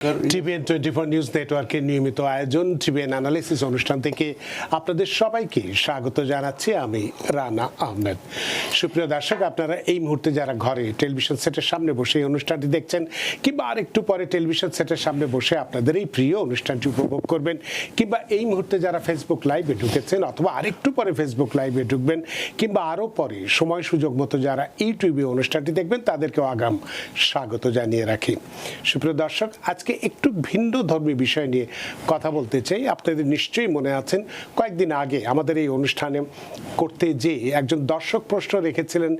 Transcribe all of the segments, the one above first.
TVN 24 news নেটওয়ার্কের নিয়মিত আয়োজন টিভিএন অ্যানালিসিস অনুষ্ঠান থেকে আপনাদের সবাইকে স্বাগত জানাচ্ছি। আমি রানা আহমেদ। সুপ্রিয় দর্শক, আপনারা এই মুহূর্তে যারা ঘরে টেলিভিশন সেটের সামনে বসে এই অনুষ্ঠানটি দেখছেন কিংবা আরেকটু পরে টেলিভিশন সেটের সামনে বসে আপনাদের এই প্রিয় অনুষ্ঠানটি উপভোগ করবেন, কিংবা এই মুহূর্তে যারা ফেসবুক লাইভে ঢুকেছেন অথবা আরেকটু পরে ফেসবুক লাইভে ঢুকবেন, কিংবা আরও পরে সময় সুযোগ মতো যারা ইউটিউবে অনুষ্ঠানটি দেখবেন তাদেরকেও আগাম স্বাগত জানিয়ে রাখি। সুপ্রিয় দর্শক, আজকে একটু ভিন্ন ধর্মী বিষয় নিয়ে কথা বলতে চাই। আপনাদের নিশ্চয়ই মনে আছেন কয়েকদিন আগে আমাদের এই অনুষ্ঠানে করতে যে একজন দর্শক প্রশ্ন রেখেছিলেন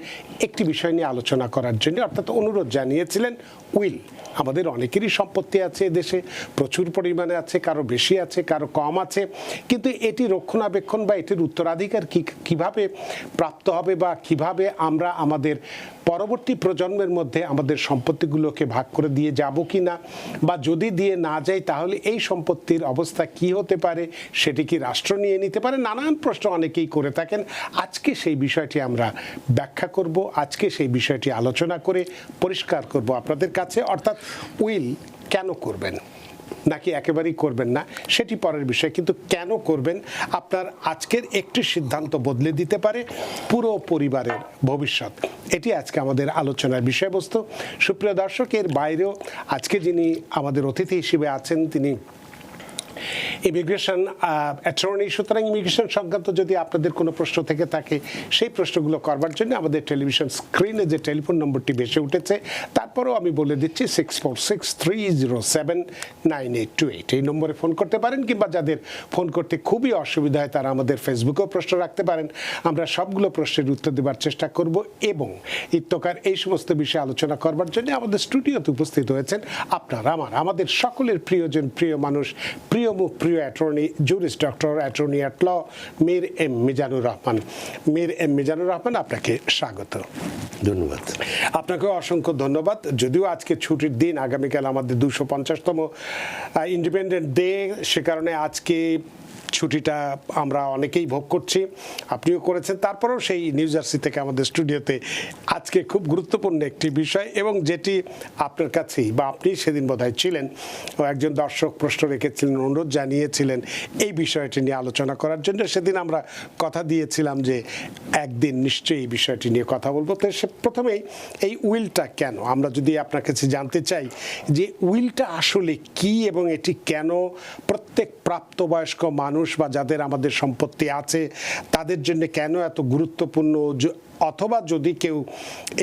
একটি বিষয় নিয়ে আলোচনা করার জন্য, অর্থাৎ অনুরোধ জানিয়েছিলেন উইল। আমাদের অনেকেরই সম্পত্তি আছে দেশে, প্রচুর পরিমাণে আছে, কারো বেশি আছে, কারো কম আছে, কিন্তু এটি রক্ষণাবেক্ষণ বা এটির উত্তরাধিকার কিভাবে প্রাপ্ত হবে বা কিভাবে আমরা আমাদের পরবর্তী প্রজন্মের মধ্যে আমাদের সম্পত্তিগুলোকে ভাগ করে দিয়ে যাব কি না, বা যদি দিয়ে না যাই তাহলে এই সম্পত্তির অবস্থা কি হতে পারে, সেটি কি রাষ্ট্র নিয়ে নিতে পারে, নানান প্রশ্ন অনেকেই করে থাকেন। আজকে সেই বিষয়টি আমরা ব্যাখ্যা করব, আজকে সেই বিষয়টি আলোচনা করে পরিষ্কার করব আপনাদের কাছে। অর্থাৎ উইল কেন করবেন, নাকি একেবারেই করবেন না সেটি পরের বিষয়, কিন্তু কেন করবেন আপনার আজকের একটি সিদ্ধান্ত বদলে দিতে পারে পুরো পরিবারের ভবিষ্যৎ। এটি আজকে আমাদের আলোচনার বিষয়বস্তু। সুপ্রিয় দর্শক, এর বাইরেও আজকে যিনি আমাদের অতিথি হিসেবে আছেন তিনি ইমিগ্রেশন অ্যাটর্নি। সুতরাং ইমিগ্রেশন সংক্রান্ত যদি আপনাদের কোনো প্রশ্ন থেকে থাকে সেই প্রশ্নগুলো করবার জন্য আমাদের টেলিভিশন স্ক্রিনে যে টেলিফোন নম্বরটি ভেসে উঠেছে, তারপরেও আমি বলে দিচ্ছি 6463079828 এই নম্বরে ফোন করতে পারেন, কিংবা যাদের ফোন করতে খুবই অসুবিধা হয় তারা আমাদের ফেসবুকেও প্রশ্ন রাখতে পারেন। আমরা সবগুলো প্রশ্নের উত্তর দেওয়ার চেষ্টা করব এবং ইত্যকার এই সমস্ত বিষয়ে আলোচনা করবার জন্য আমাদের স্টুডিওতে উপস্থিত হয়েছেন আপনারা আমাদের সকলের প্রিয়জন, প্রিয় মানুষ, প্রিয় মুখ, প্রিয় attorney, jurist doctor, attorney at law Mir M Mizanur Rahman. Mir M Mizanur Rahman, আপনাকে স্বাগত। ধন্যবাদ। আপনাকেও অসংখ্য ধন্যবাদ। যদিও আজকে ছুটির দিন, আগামীকাল আমাদের 250তম ইন্ডিপেন্ডেন্ট ডে, সে কারণে আজকে ছুটিটা আমরা অনেকেই ভোগ করছি, আপনিও করেছেন। তারপরেও সেই নিউ জার্সি থেকে আমাদের স্টুডিওতে আজকে খুব গুরুত্বপূর্ণ একটি বিষয়, এবং যেটি আপনার কাছেই বা আপনি সেদিন বোধহয় ছিলেন, একজন দর্শক প্রশ্ন রেখেছিলেন, অনুরোধ জানিয়েছিলেন এই বিষয়টি নিয়ে আলোচনা করার জন্য। সেদিন আমরা কথা দিয়েছিলাম যে একদিন নিশ্চয়ই এই বিষয়টি নিয়ে কথা বলবো। তো প্রথমেই এই উইলটা কেন, আমরা যদি আপনার কাছে জানতে চাই যে উইলটা আসলে কি এবং এটি কেন প্রত্যেক প্রাপ্তবয়স্ক মানুষ বা যাদের আমাদের সম্পত্তি আছে তাদের জন্য কেন এত গুরুত্বপূর্ণ, অথবা যদি কেউ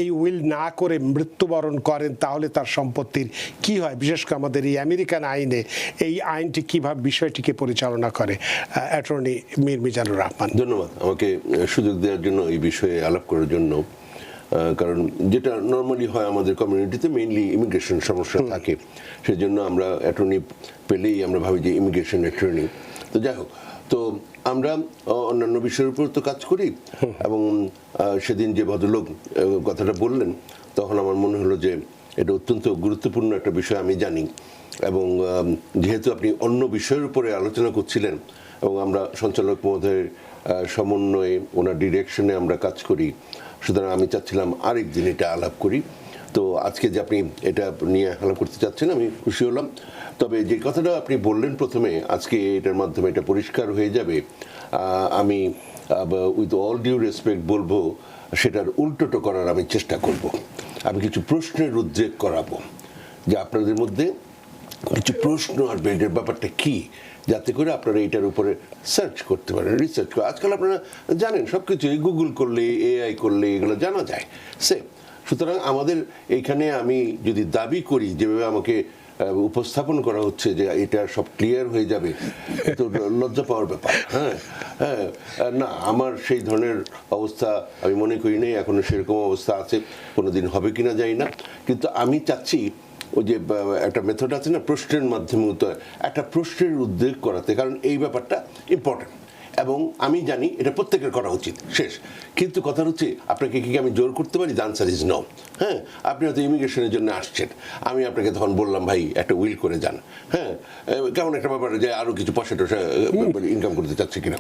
এই উইল না করে মৃত্যুবরণ করেন তাহলে তার সম্পত্তির কি হয়, বিশেষ করে আমাদের এই আমেরিকান আইনে এই আইনটি কিভাবে বিষয়টিকে পরিচালনা করে। অ্যাটর্নি মীর মিজানুর রহমান। ধন্যবাদ আমাকে সুযোগ দেওয়ার জন্য, এই বিষয়ে আলাপ করার জন্য। কারণ যেটা নর্মালি হয় আমাদের কমিউনিটিতে, মেইনলি ইমিগ্রেশন সমস্যা থাকে, সেজন্য আমরা অ্যাটর্নি পেলেই আমরা ভাবি যে ইমিগ্রেশন অ্যাটর্নি। তো যাই হোক, তো আমরা অন্যান্য বিষয়ের উপর তো কাজ করি, এবং সেদিন যে ভদ্রলোক কথাটা বললেন তখন আমার মনে হলো যে এটা অত্যন্ত গুরুত্বপূর্ণ একটা বিষয় আমি জানি, এবং যেহেতু আপনি অন্য বিষয়ের উপরে আলোচনা করছিলেন এবং আমরা সঞ্চালক মহোদয়ের সমন্বয়ে ওনার ডিরেকশনে আমরা কাজ করি, সুতরাং আমি চাচ্ছিলাম আরেক দিন এটা আলাপ করি। তো আজকে যে আপনি এটা নিয়ে আলাপ করতে চাচ্ছেন আমি খুশি হলাম। তবে যে কথাটা আপনি বললেন প্রথমে, আজকে এটার মাধ্যমে এটা পরিষ্কার হয়ে যাবে। আমি উইথ অল ডিউ রেসপেক্ট বলবো, সেটার উল্টোটো করার আমি চেষ্টা করব। আমি কিছু প্রশ্নের উদ্রেক করাবো, যে আপনাদের মধ্যে কিছু প্রশ্ন আসবে এটার ব্যাপারটা কি, যাতে করে আপনারা এটার উপরে সার্চ করতে পারেন, রিসার্চ করে। আজকাল আপনারা জানেন সব কিছু গুগল করলে, এআই করলে এগুলো জানা যায় সে। সুতরাং আমাদের এইখানে আমি যদি দাবি করি, যেভাবে আমাকে উপস্থাপন করা হচ্ছে যে এটা সব ক্লিয়ার হয়ে যাবে, তো লজ্জা পাওয়ার ব্যাপার। হ্যাঁ হ্যাঁ, না, আমার সেই ধরনের অবস্থা আমি মনে করি নেই, এখনো সেরকম অবস্থা আছে, কোনোদিন হবে কিনা জানি না। কিন্তু আমি চাচ্ছি ওই যে একটা মেথড আছে না, প্রশ্নের মাধ্যমে একটা প্রশ্নের উদ্বেগ করাতে, কারণ এই ব্যাপারটা ইম্পর্টেন্ট এবং আমি জানি এটা প্রত্যেকের করা উচিত। শেষ। কিন্তু কথা হচ্ছে, আপনাকে কি আমি জোর করতে পারি? The answer is no. হ্যাঁ, আপনি হয়তো ইমিগ্রেশনের জন্য আসছেন, আমি আপনাকে তখন বললাম ভাই একটা উইল করে যান। হ্যাঁ, কেমন একটা ব্যাপার যে আরও কিছু পয়সা টয়সা ইনকাম করতে চাচ্ছে কিনা।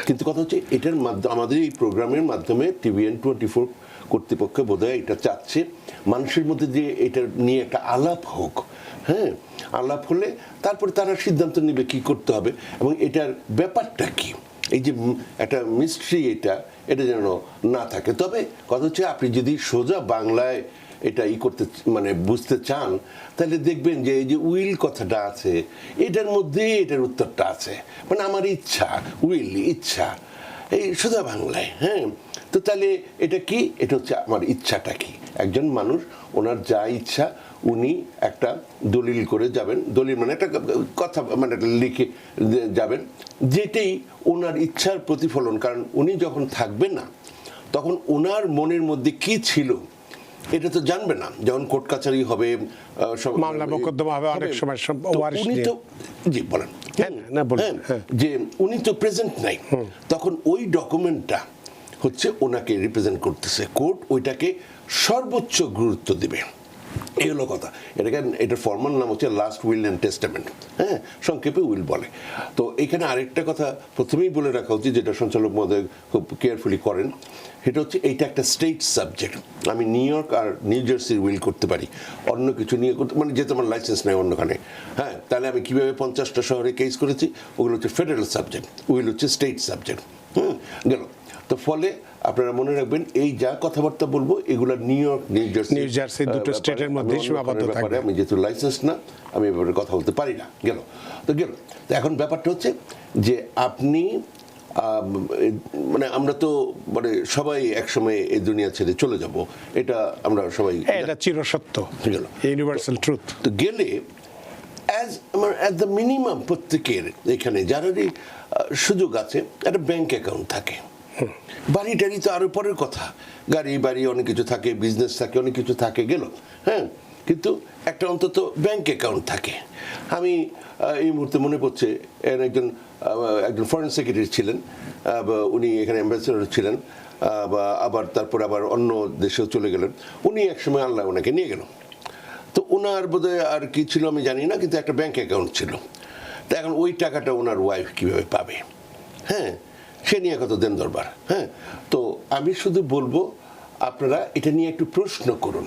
কিন্তু কথা হচ্ছে, এটার মাধ্যমে আমাদের এই প্রোগ্রামের মাধ্যমে টিভিএন 24 কর্তৃপক্ষ বোধহয় এটা চাচ্ছে মানুষের মধ্যে যে এটা নিয়ে একটা আলাপ হোক, হ্যাঁ, আলাপ হলে তারপরে তারা সিদ্ধান্ত নেবে কি করতে হবে এবং এটার ব্যাপারটা কি, এই যে একটা মিস্ট্রি এটা যেন না থাকে। তবে কথা হচ্ছে আপনি যদি সোজা বাংলায় এটা করতে মানে বুঝতে চান তাহলে দেখবেন যে এই যে উইল কথাটা আছে এটার মধ্যে এটার উত্তরটা আছে, মানে আমার ইচ্ছা, উইল ইচ্ছা, এই সোজা বাংলায়। হ্যাঁ, তো তাহলে এটা কি, এটা হচ্ছে আমার ইচ্ছাটা কি। একজন মানুষ ওনার যা ইচ্ছা উনি একটা দলিল করে যাবেন, দলিল মানে একটা কথা মানে লিখে যাবেন, যেটাই ওনার ইচ্ছার প্রতিফলন। কারণ উনি যখন থাকবেন না তখন ওনার মনের মধ্যে কি ছিল এটা তো জানবে না। যখন কোর্ট কাছারি হবে, মামলা মোকদ্দমা হবে, অনেক সময় উনি তো জি বলেন যে উনি তো প্রেজেন্ট নাই, তখন ওই ডকুমেন্টটা হচ্ছে ওনাকে রিপ্রেজেন্ট করতেছে, কোর্ট ওইটাকে সর্বোচ্চ গুরুত্ব দিবে। এই হলো কথা। এটার ফর্মাল নাম হচ্ছে লাস্ট উইল অ্যান্ড টেস্টামেন্ট, হ্যাঁ, সংক্ষেপে উইল বলে। তো এখানে আরেকটা কথা প্রথমেই বলে রাখা উচিত, যেটা সঞ্চালক মহোদয় খুব কেয়ারফুলি করেন, সেটা হচ্ছে এইটা একটা স্টেট সাবজেক্ট। আমি নিউ ইয়র্ক আর নিউ জার্সির উইল করতে পারি, অন্য কিছু নিয়ে করতে মানে যেহেতু আমার লাইসেন্স নেই অন্যখানে, হ্যাঁ, তাহলে আমি কীভাবে 50টা শহরে কেস করেছি, ওগুলো হচ্ছে ফেডারেল সাবজেক্ট, উইল হচ্ছে স্টেট সাবজেক্ট। গেল। তো ফলে আপনারা মনে রাখবেন এই যা কথাবার্তা বলবো এগুলো নিউ ইয়র্ক নিউ জার্সি দুটো স্টেটের মধ্যে সীমাবদ্ধ থাকবে। আমি যেহেতু লাইসেন্স না, আমি এ ব্যাপারে কথা বলতে পারি না। গেল। তো এখন ব্যাপারটা হচ্ছে যে আপনি মানে আমরা তো মানে সবাই একসময় এই দুনিয়া ছেড়ে চলে যাব, এটা আমরা সবাই, এটা চিরসত্য, ইউনিভার্সাল ট্রুথ। তো গেলে অ্যাজ দ্য মিনিমাম প্রত্যেকের এখানে যারারই সুযোগ আছে একটা ব্যাংক অ্যাকাউন্ট থাকে। বাড়ি টাড়ি তো আরো পরের কথা, গাড়ি বাড়ি অনেক কিছু থাকে, বিজনেস থাকে, অনেক কিছু থাকে, গেল, হ্যাঁ, কিন্তু একটা অন্তত ব্যাংক অ্যাকাউন্ট থাকে। আমি এই মুহূর্তে মনে পড়ছে একজন ফরেন সেক্রেটারি ছিলেন, উনি এখানে অ্যাম্বাসেডর ছিলেন, আবার তারপর আবার অন্য দেশেও চলে গেলেন। উনি একসময় আল্লাহ ওনাকে নিয়ে গেল। তো ওনার বোধহয় আর কি ছিল আমি জানি না, কিন্তু একটা ব্যাংক অ্যাকাউন্ট ছিল। তো এখন ওই টাকাটা ওনার ওয়াইফ কিভাবে পাবে, হ্যাঁ, সে নিয়ে কত দেন দরবার। হ্যাঁ, তো আমি শুধু বলবো আপনারা এটা নিয়ে একটু প্রশ্ন করুন,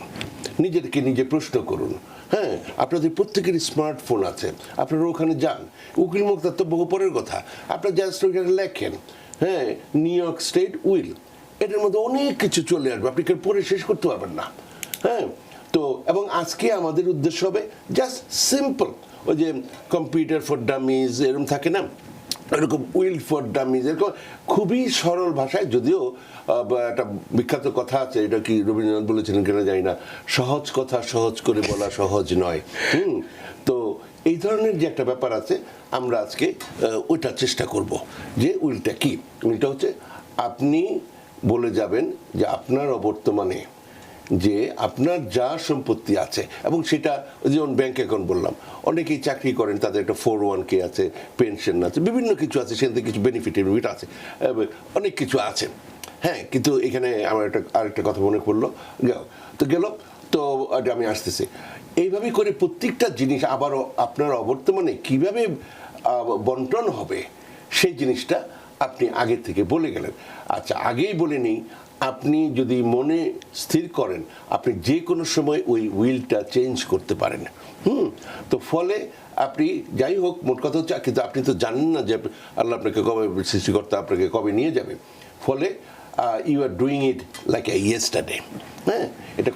নিজেদেরকে নিজে প্রশ্ন করুন। হ্যাঁ, আপনাদের প্রত্যেকেরই স্মার্টফোন আছে, আপনারা ওখানে যান। উকিল মুক্তার তো বহু পরের কথা, আপনারা জাস্ট ওইখানে লেখেন, হ্যাঁ, নিউ ইয়র্ক স্টেট উইল, এটার মধ্যে অনেক কিছু চলে আসবে, আপনি পড়ে শেষ করতে পারবেন না। হ্যাঁ, তো এবং আজকে আমাদের উদ্দেশ্য হবে জাস্ট সিম্পল, ওই যে কম্পিউটার ফর ডামিজ এরকম থাকে না, এরকম উইল ফর ডামিজ, এরকম খুবই সরল ভাষায়। যদিও একটা বিখ্যাত কথা আছে, এটা কি রবীন্দ্রনাথ বলেছিলেন কিনা জানি না, সহজ কথা সহজ করে বলা সহজ নয়। তো এই ধরনের যে একটা ব্যাপার আছে, আমরা আজকে ওইটা চেষ্টা করব যে উইলটা কি। উইলটা হচ্ছে আপনি বলে যাবেন যে আপনার অবর্তমানে যে আপনার যা সম্পত্তি আছে, এবং সেটা যেমন ব্যাংক অ্যাকাউন্ট বললাম, অনেকেই চাকরি করেন, তাদের একটা 401k আছে, পেনশন আছে, বিভিন্ন কিছু আছে, সেখান থেকে কিছু বেনিফিট আছে, অনেক কিছু আছে। হ্যাঁ, কিন্তু এখানে আমার আরেকটা কথা মনে পড়লো, তো আমি আসতেছি এইভাবে করে প্রত্যেকটা জিনিস আবারও আপনার অবর্তমানে কিভাবে বন্টন হবে সেই জিনিসটা আপনি আগে থেকে বলে গেলেন। আচ্ছা, আগেই বলে নিই, আপনি যদি মনে স্থির করেন আপনি যে কোনো সময় ওই উইলটা চেঞ্জ করতে পারেন। তো ফলে আপনি যাই হোক, মোট কথা হচ্ছে, কিন্তু আপনি তো জানেন না যে আল্লাহ আপনাকে কবে, সৃষ্টিকর্তা আপনাকে কবে নিয়ে যাবে। ফলে you are doing it like a yesterday. হ্যাঁ, এটা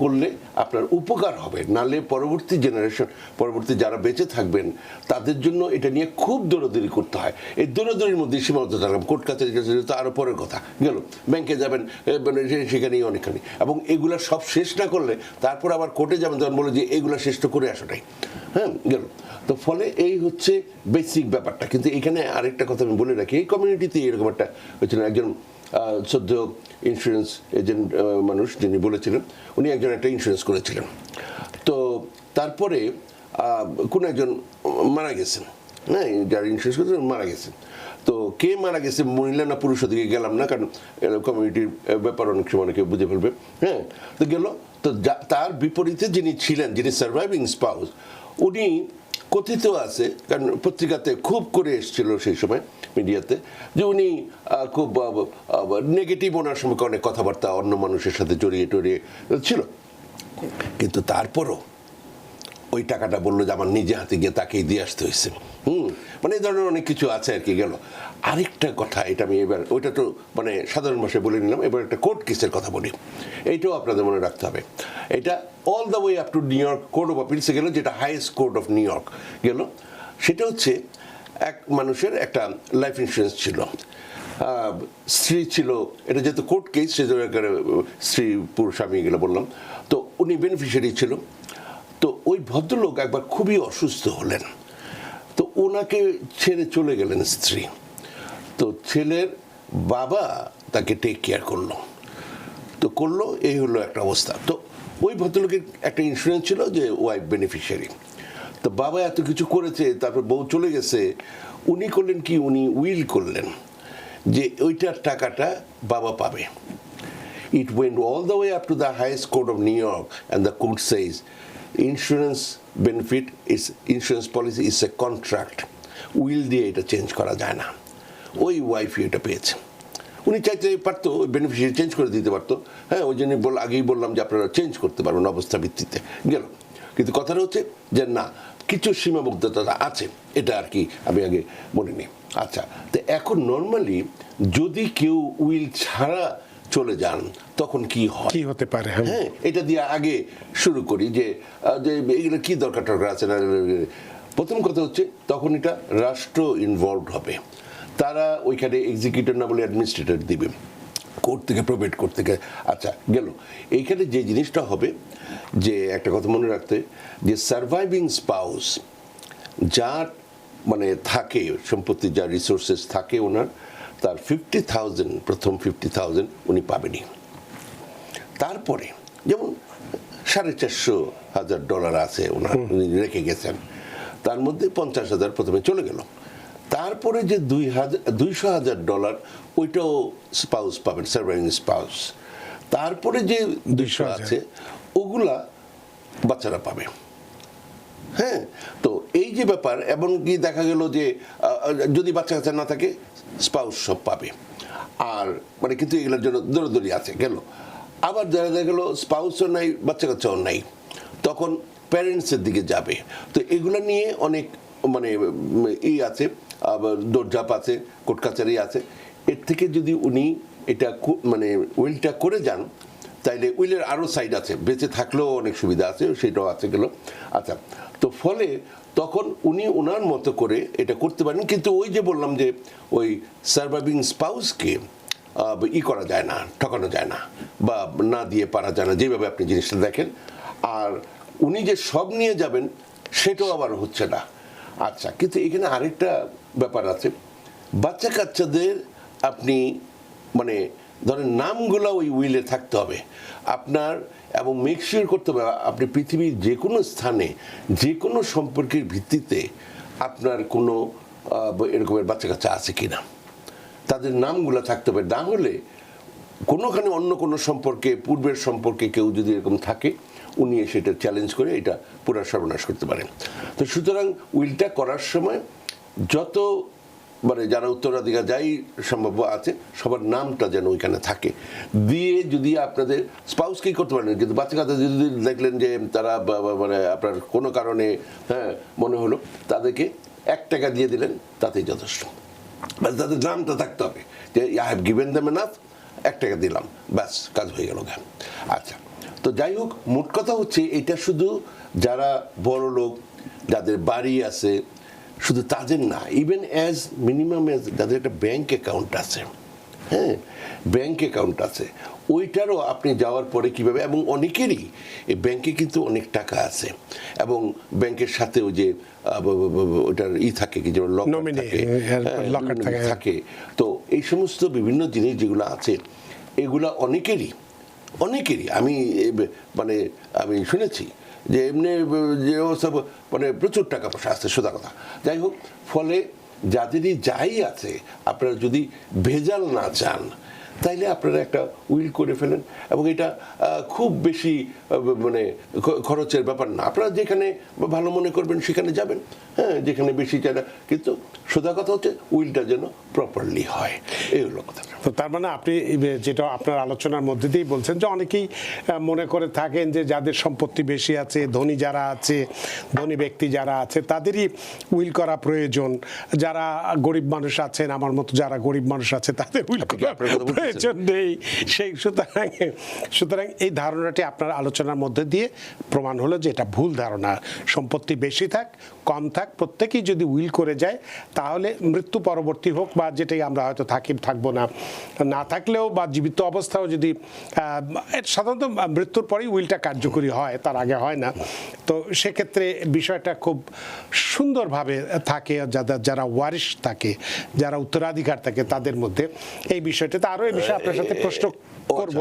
করলে আপনার উপকার হবে, নালে পরবর্তী জেনারেশন, পরবর্তী যারা বেঁচে থাকবেন তাদের জন্য এটা নিয়ে খুব দৌড়াদৌড়ি করতে হয়। এই দৌড়াদৌড়ির মধ্যে সীমাবদ্ধ থাকলাম, কোর্ট কাছারি তো আরও পরের কথা, গেল, ব্যাংকে যাবেন, সেখানেই অনেকখানি, এবং এগুলা সব শেষ না করলে তারপর আবার কোর্টে যাবেন, তখন বলে যে এইগুলা শেষ তো করে আসাটাই। হ্যাঁ, গেল। তো ফলে এই হচ্ছে বেসিক ব্যাপারটা। কিন্তু এখানে আরেকটা কথা আমি বলে রাখি, এই কমিউনিটিতে এরকম একটা হয়েছিল, একজন সদ্য ইন্স্যুরেন্স এজেন্ট মানুষ যিনি বলেছিলেন, উনি একজন একটা ইন্স্যুরেন্স করেছিলেন। তো তারপরে কোন একজন মারা গেছেন, হ্যাঁ, যার ইন্স্যুরেন্স করেছিলেন মারা গেছেন। তো কে মারা গেছে, মহিলা না পুরুষ, ওদিকে গেলাম না, কারণ কমিউনিটির ব্যাপার অনেক সময় অনেকে বুঝে ফেলবে। হ্যাঁ, তো গেল। তো তার বিপরীতে যিনি ছিলেন, যিনি সার্ভাইভিং স্পাউস, উনি কথিত আছে, কারণ পত্রিকাতে খুব করে এসেছিল সেই সময় মিডিয়াতে, যে উনি খুব নেগেটিভ, ওনার সম্পর্কে অনেক কথাবার্তা অন্য মানুষের সাথে জড়িয়ে টড়িয়ে ছিল। কিন্তু তারপরও ওই টাকাটা বললো যে আমার নিজে হাতে গিয়ে তাকেই দিয়ে আসতে হয়েছে। মানে এই ধরনের অনেক কিছু আছে আর কি। গেল আরেকটা কথা, এটা আমি এবার, ওইটা তো মানে সাধারণ ভাষায় বলে নিলাম, এবার একটা কোর্ট কেসের কথা বলি, এইটাও আপনাদের মনে রাখতে হবে। এটা all the way up to New York court of আপিলসে গেল, যেটা highest court of New York গেল। সেটা হচ্ছে এক মানুষের একটা লাইফ ইন্স্যুরেন্স ছিল, স্ত্রী ছিল, এটা যেহেতু কোর্ট কেস সেজন্য স্ত্রী পুরুষ স্বামী গেলে বললাম, তো উনি বেনিফিশিয়ারি ছিল। তো ওই ভদ্রলোক একবার খুবই অসুস্থ হলেন, তো ওনাকে ছেড়ে চলে গেলেন স্ত্রী। তো ছেলের বাবা তাকে টেক কেয়ার করলো, তো করলো, এই হলো একটা অবস্থা। তো ওই ভদ্রলোকের একটা ইন্স্যুরেন্স ছিল যে ওয়াইফ বেনিফিশিয়ারি। তো বাবা এত কিছু করেছে, তারপর বউ চলে গেছে, উনি করলেন কি, উনি উইল করলেন যে ওইটার টাকাটা বাবা পাবে। It went all the way up to the highest court of New York, and the court says insurance benefit is, insurance policy is a contract. Will দিয়ে এটা চেঞ্জ করা যায় না। ওই ওয়াইফ এটা পেয়েছে, উনি চাইতে পারতো বেনিফিশিয়ারি চেঞ্জ করে দিতে পারতো, হ্যাঁ, ওই জন্য আগেই বললাম যে আপনারা চেঞ্জ করতে পারবেন অবস্থা ভিত্তিতে গেল। কিন্তু কথাটা হচ্ছে যে না, কিছু সীমাবদ্ধতা আছে, এটা আর কি আমি আগে বলিনি। আচ্ছা, তো এখন নর্মালি যদি কেউ উইল ছাড়া চলে যান তখন কি হয়, কি হতে পারে? হ্যাঁ, এটা দিয়ে আগে শুরু করি যে এগুলো কি দরকার টরকার আছে না। প্রথম কথা হচ্ছে তখন এটা রাষ্ট্র ইনভলভড হবে, তারা ওইখানে এক্সিকিউটিভ না বলে অ্যাডমিনিস্ট্রেটর দিবে, কোর্ট থেকে প্রোভাইড করতে গেলে। আচ্ছা গেল, এইখানে যে জিনিসটা হবে যে একটা কথা মনে রাখতে, যে সার্ভাইভিং স্পাউস যার মানে থাকে সম্পত্তি, যার রিসোর্সেস থাকে ওনার, তার 50,000, প্রথম 50,000 উনি পাবেনই। তারপরে যেমন $450,000 আছে ওনার, উনি রেখে গেছেন, তার মধ্যে 50,000 প্রথমে চলে গেল। তারপরে যে $200,000 ওইটাও স্পাউস পাবেন, সার্ভাইভিং স্পাউস। তারপরে যে 200 আছে ওগুলা বাচ্চারা পাবে। হ্যাঁ, তো এই যে ব্যাপার, এমনকি দেখা গেল যে যদি বাচ্চা কাচ্চা না থাকে স্পাউস সব পাবে। আর মানে কিন্তু এগুলোর জন্য দৌড়দৌড়ি আছে গেল। আবার যারা দেখা গেল স্পাউসও নাই, বাচ্চা কাচ্চাও নাই, তখন প্যারেন্টসের দিকে যাবে। তো এগুলো নিয়ে অনেক মানে আছে, দৌড়ঝাঁপ আছে, কোর্ট কাছারি আছে। এর থেকে যদি উনি এটা মানে উইলটা করে যান, তাইলে উইলের আরও সাইড আছে, বেঁচে থাকলেও অনেক সুবিধা আছে, সেটাও আছে গেল। আচ্ছা, তো ফলে তখন উনি ওনার মতো করে এটা করতে পারেন। কিন্তু ওই যে বললাম যে ওই সার্ভাইভিং স্পাউসকে করা যায় না, ঠকানো যায় না, বা না দিয়ে পারা যায় না, যেভাবে আপনি জিনিসটা দেখেন। আর উনি যে সব নিয়ে যাবেন সেটাও আবার হচ্ছে না। আচ্ছা, কিন্তু এখানে আরেকটা ব্যাপার আছে, বাচ্চা কাচ্চাদের আপনি মানে ধরেন নামগুলো ওই উইলে থাকতে হবে আপনার, এবং মেক শিওর করতে হবে আপনি পৃথিবীর যে কোনো স্থানে যে কোনো সম্পর্কের ভিত্তিতে আপনার কোনো এরকমের বাচ্চা কাচ্চা আছে কিনা, তাদের নামগুলো থাকতে হবে। না হলে কোনোখানে অন্য কোনো সম্পর্কে, পূর্বের সম্পর্কে কেউ যদি এরকম থাকে, উনি সেটা চ্যালেঞ্জ করে এটা পুরা সর্বনাশ করতে পারেন। তো সুতরাং উইলটা করার সময় যত মানে যারা উত্তরাধিকার যাই সম্ভাব্য আছে সবার নামটা যেন ওইখানে থাকে, দিয়ে যদি আপনাদের স্পাউসকেই করতে পারেন। কিন্তু বাচ্চা কাচ্চা যদি দেখলেন যে তারা মানে আপনার কোনো কারণে হ্যাঁ মনে হলো, তাদেরকে $1 দিয়ে দিলেন, তাতেই যথেষ্ট। মানে তাদের নামটা থাকতে হবে যে I have given them enough, $1 দিলাম, ব্যাস কাজ হয়ে গেল। আচ্ছা, তো যাই হোক, মোট কথা হচ্ছে এটা শুধু যারা বড় লোক, যাদের বাড়ি আছে, শুধু তাদের না, ইভেন অ্যাজ মিনিমাম অ্যাজ যাদের একটা ব্যাংক অ্যাকাউন্ট আছে, হ্যাঁ, ব্যাংক অ্যাকাউন্ট আছে, ওইটারও আপনি যাওয়ার পরে কিভাবে, এবং অনেকেরই এই ব্যাংকে কিন্তু অনেক টাকা আছে, এবং ব্যাংকের সাথে ওই যে ওইটার থাকে কি, যেমন লকার থাকে। তো এই সমস্ত বিভিন্ন জিনিস যেগুলো আছে, এগুলা অনেকেরই আমি মানে আমি শুনেছি যে এমনি যে সব মানে প্রচুর টাকা পয়সা আছে, সোজা কথা। যাই হোক, ফলে যাদেরই যাই আছে, আপনারা যদি ভেজাল না চান, তাইলে আপনারা একটা উইল করে ফেলেন, এবং এটা খুব বেশি মানে খরচের ব্যাপার না। আপনারা যেখানে ভালো মনে করবেন সেখানে যাবেন, হ্যাঁ, যেখানে বেশি চায় না, কিন্তু সোজা কথা হচ্ছে উইলটা যেন প্রপারলি হয়, এই হলো কথা। তো তার মানে আপনি যেটা আপনার আলোচনার মধ্যে দিয়েই বলছেন যে অনেকেই মনে করে থাকেন যে যাদের সম্পত্তি বেশি আছে, ধনী যারা আছে, ধনী ব্যক্তি যারা আছে, তাদেরই উইল করা প্রয়োজন। যারা গরিব মানুষ আছেন, আমার মতো যারা গরিব মানুষ আছে, তাদের উইল করা প্রয়োজন নেই। সেই সুতরাং এই ধারণাটি আপনার আলোচনার মধ্যে দিয়ে প্রমাণ হলো যে এটা ভুল ধারণা। সম্পত্তি বেশি থাক কম থাক, প্রত্যেকেই যদি উইল করে যায়, তাহলে মৃত্যু পরবর্তী হোক বা যেটাই আমরা হয়তো থাকবো না থাকলেও বা জীবিত অবস্থাও যদি সাধারণত মৃত্যুর পরেই উইলটা কার্যকরী হয়, তার আগে হয় না। তো সেক্ষেত্রে বিষয়টা খুব সুন্দরভাবে থাকে, যারা ওয়ারিশ থাকে, যারা উত্তরাধিকার থাকে, তাদের মধ্যে এই বিষয়টাতে আরও এই বিষয়ে আপনার সাথে প্রশ্ন করব।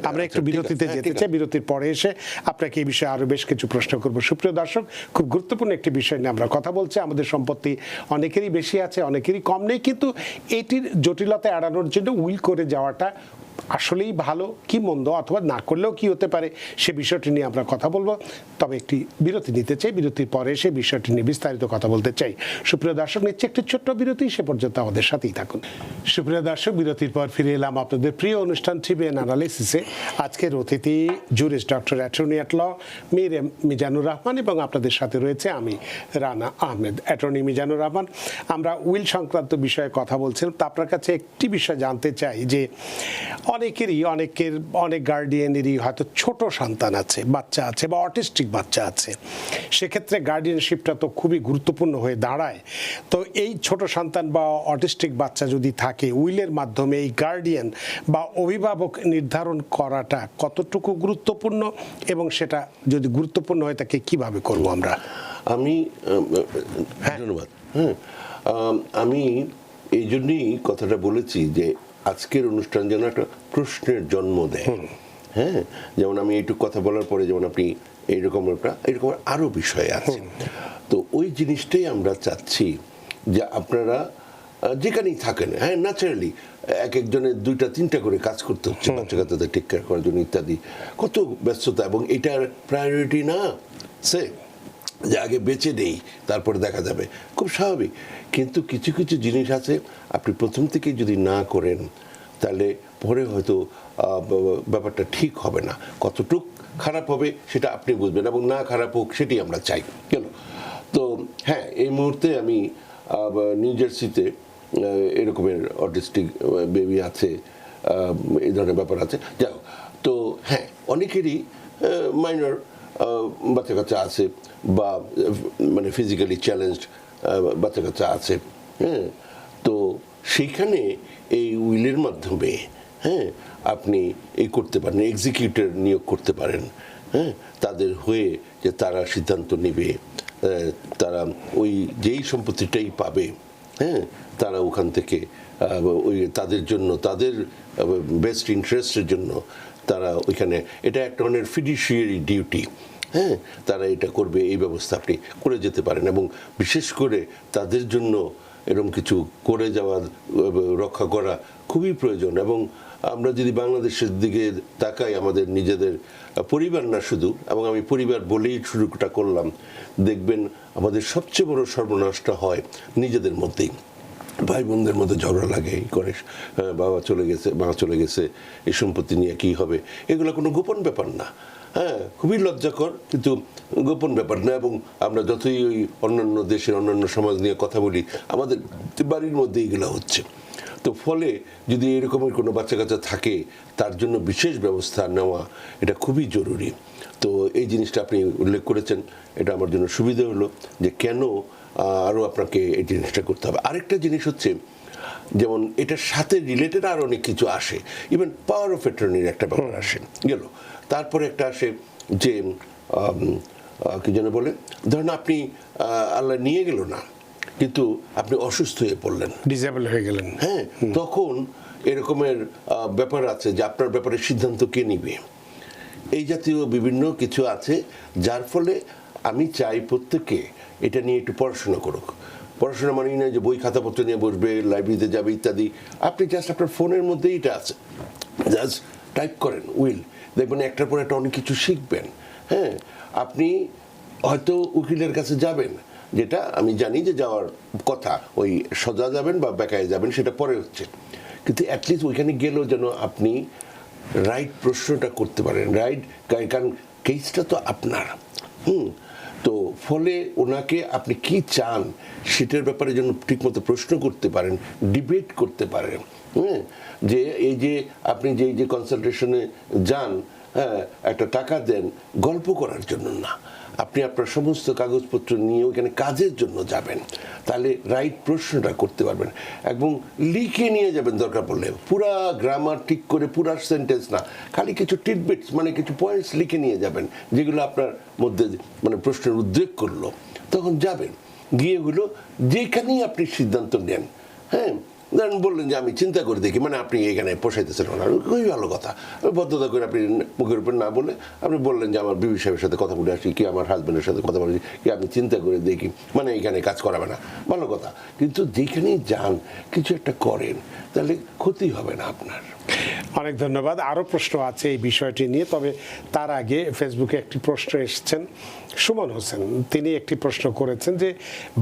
আমরা একটু বিরতিতে যেতে চাই, বিরতির পরে এসে আপনাকে এই বিষয়ে আরো বেশ কিছু প্রশ্ন করব। সুপ্রিয় দর্শক, খুব গুরুত্বপূর্ণ একটি বিষয় নিয়ে আমরা কথা বলছি। আমাদের সম্পত্তি অনেকেরই বেশি আছে, অনেকেরই কম নেই, কিন্তু এটির জটিলতা এড়ানোর জন্য উইল করে যাওয়াটা আসলেই ভালো কি মন্দ, অথবা না করলেও কি হতে পারে, সে বিষয়টি নিয়ে আমরা কথা বলবো। তবে একটি বিরতি নিতে চাই, বিরতির পরে এসে বিষয়টি নিয়ে বিস্তারিত কথা বলতে চাই। সুপ্রিয় দর্শক, নিচ্ছে একটি ছোট্ট বিরতি, সে পর্যন্ত আমাদের সাথেই থাকুন। সুপ্রিয় দর্শক, বিরতির পর ফিরে এলাম আপনাদের প্রিয় অনুষ্ঠান টিভিএন অ্যানালিসিসে। আজকের অতিথি jurist doctor attorney at law Mir Mizanur Rahman, এবং আপনাদের সাথে রয়েছে আমি রানা আহমেদ। অ্যাটর্নি মিজানুর রহমান, আমরা উইল সংক্রান্ত বিষয়ে কথা বলছিলাম। তো আপনার কাছে একটি বিষয় জানতে চাই যে অনেক গার্ডিয়ানেরই হয়তো ছোট সন্তান আছে, বাচ্চা আছে, বা অটিস্টিক বাচ্চা আছে। সেক্ষেত্রে গার্ডিয়ানশিপটা তো খুবই গুরুত্বপূর্ণ হয়ে দাঁড়ায়। তো এই ছোট সন্তান বা অটিস্টিক বাচ্চা যদি থাকে, উইলের মাধ্যমে এই গার্ডিয়ান বা অভিভাবক নির্ধারণ করাটা কতটুকু গুরুত্বপূর্ণ, এবং সেটা যদি গুরুত্বপূর্ণ হয় তাকে কিভাবে করব আমরা? ধন্যবাদ। হ্যাঁ, আমি এই জন্যই কথাটা বলেছি যে আজকের অনুষ্ঠান যেন একটা প্রশ্নের জন্ম দেয়। হ্যাঁ, যেমন আমি এইটুকু কথা বলার পরে যেমন আপনি এইরকম আরো বিষয় আছে, তো ওই জিনিসটাই আমরা চাচ্ছি যে আপনারা যেখানেই থাকেন, হ্যাঁ, ন্যাচারালি একজনের 2-3টা করে কাজ করতে হচ্ছে বাচ্চা কাচ্চাদের টেক কেয়ার করার জন্য ইত্যাদি, কত ব্যস্ততা, এবং এটার প্রায়োরিটি না সে যে আগে বেঁচে নেই তারপরে দেখা যাবে, খুব স্বাভাবিক। কিন্তু কিছু কিছু জিনিস আছে আপনি প্রথম থেকেই যদি না করেন, তাহলে পরে হয়তো ব্যাপারটা ঠিক হবে না। কতটুক খারাপ হবে সেটা আপনি বুঝবেন, এবং না খারাপ হোক সেটি আমরা চাই। কেন? তো হ্যাঁ, এই মুহূর্তে আমি নিউ জার্সিতে এরকমের অটিস্টিক বেবি আছে, এই ধরনের ব্যাপার আছে। যাই হোক, তো হ্যাঁ, অনেকেরই মাইনর বাচ্চা কাচ্চা আছে, বা মানে ফিজিক্যালি চ্যালেঞ্জড বাচ্চা কাচ্চা আছে। হ্যাঁ, তো সেইখানে এই উইলের মাধ্যমে, হ্যাঁ, আপনি এই করতে পারেন, এক্সিকিউটর নিয়োগ করতে পারেন, হ্যাঁ, তাদের হয়ে, যে তারা সিদ্ধান্ত নেবে, তারা ওই যেই সম্পত্তিটাই পাবে, হ্যাঁ, তারা ওখান থেকে ওই তাদের জন্য, তাদের বেস্ট ইন্টারেস্টের জন্য তারা ওইখানে, এটা এক ধরনের ফিডুশিয়ারি ডিউটি, হ্যাঁ, তারা এটা করবে, এই ব্যবস্থা আপনি করে যেতে পারেন। এবং বিশেষ করে তাদের জন্য এরকম কিছু করে যাওয়া, রক্ষা করা খুবই প্রয়োজন। এবং আমরা যদি বাংলাদেশের দিকে তাকাই, আমাদের নিজেদের পরিবার না শুধু, এবং আমি পরিবার বলেই শুরুটা করলাম, দেখবেন আমাদের সবচেয়ে বড় সর্বনাশটা হয় নিজেদের মধ্যেই। ভাই বোনদের মধ্যে ঝগড়া লাগে, এই করে, বাবা চলে গেছে, এই সম্পত্তি নিয়ে কি হবে, এগুলো কোনো গোপন ব্যাপার না। হ্যাঁ, খুবই লজ্জাকর, কিন্তু গোপন ব্যাপার না। এবং আমরা যতই ওই অন্যান্য দেশের অন্যান্য সমাজ নিয়ে কথা বলি, আমাদের বাড়ির মধ্যে এগুলো হচ্ছে। তো ফলে যদি এরকমের কোনো বাচ্চা কাচ্চা থাকে, তার জন্য বিশেষ ব্যবস্থা নেওয়া এটা খুবই জরুরি। তো এই জিনিসটা আপনি উল্লেখ করেছেন, এটা আমার জন্য সুবিধা হলো যে কেন আরও আপনাকে এই জিনিসটা করতে হবে। আরেকটা জিনিস হচ্ছে, যেমন এটার সাথে রিলেটেড আর অনেক কিছু আসে, ইভেন পাওয়ার অফ অ্যাটর্নির একটা ব্যাপার আসে গেল। তারপরে একটা আসে যে কি যেন বলে, ধরেন আপনি আল্লাহ নিয়ে গেল না, কিন্তু আপনি অসুস্থ হয়ে পড়লেন, ডিসেবল হয়ে গেলেন, হ্যাঁ, তখন এরকমের ব্যাপার আছে যে আপনার ব্যাপারে সিদ্ধান্ত কে নিবে। এই জাতীয় বিভিন্ন কিছু আছে, যার ফলে আমি চাই প্রত্যেকে এটা নিয়ে একটু পড়াশোনা করুক, পড়াশোনা মানেই নয় যে বই খাতাপত্র নিয়ে বসবে, লাইব্রেরিতে যাবে ইত্যাদি। আপনি জাস্ট আপনার ফোনের মধ্যেই এটা আছে, জাস্ট টাইপ করেন উইল, দেখবেন একটার পর একটা অনেক কিছু শিখবেন। হ্যাঁ, আপনি হয়তো উকিলের কাছে যাবেন, যেটা আমি জানি যে যাওয়ার কথা, ওই সোজা যাবেন বা বেকায় যাবেন সেটা পরে হচ্ছে, কিন্তু অ্যাটলিস্ট ওইখানে গেলেও যেন আপনি রাইট প্রশ্নটা করতে পারেন, রাইট, কারণ কেসটা তো আপনার। তো ফলে ওনাকে আপনি কি চান সেটার ব্যাপারে যেন ঠিকমতো প্রশ্ন করতে পারেন, ডিবেট করতে পারেন। হ্যাঁ, যে এই যে আপনি যে কনসালটেশনে যান, হ্যাঁ, একটা টাকা দেন গল্প করার জন্য না, আপনি আপনার সমস্ত কাগজপত্র নিয়ে ওইখানে কাজের জন্য যাবেন, তাহলে রাইট প্রশ্নটা করতে পারবেন। এবং লিখে নিয়ে যাবেন দরকার পড়লে, পুরা গ্রামার ঠিক করে পুরা সেন্টেন্স না, খালি কিছু টিডবিটস মানে কিছু পয়েন্টস লিখে নিয়ে যাবেন যেগুলো আপনার মধ্যে মানে প্রশ্নের উদ্রেক করলো। তখন যাবেন, গিয়ে হলো যেখানেই আপনি সিদ্ধান্ত নেন, হ্যাঁ, ধরেন বললেন যে আমি চিন্তা করে দেখি, মানে আপনি এখানে পোষাইতেছেন না, খুবই ভালো কথা, ভদ্রতা করে আপনি মুখের উপর না বলে আপনি বললেন যে আমার বিবি সাহেবের সাথে কথা বলে আসি, কি আমার হাজব্যান্ডের সাথে কথা বলেছি, কি আমি চিন্তা করে দেখি, মানে এখানে কাজ করাবে না, ভালো কথা। কিন্তু যেখানেই যান কিছু একটা করেন, তাহলে ক্ষতি হবে না আপনার। অনেক ধন্যবাদ। আরও প্রশ্ন আছে এই বিষয়টি নিয়ে, তবে তার আগে ফেসবুকে একটি প্রশ্ন এসেছেন সুমন হোসেন, তিনি একটি প্রশ্ন করেছেন যে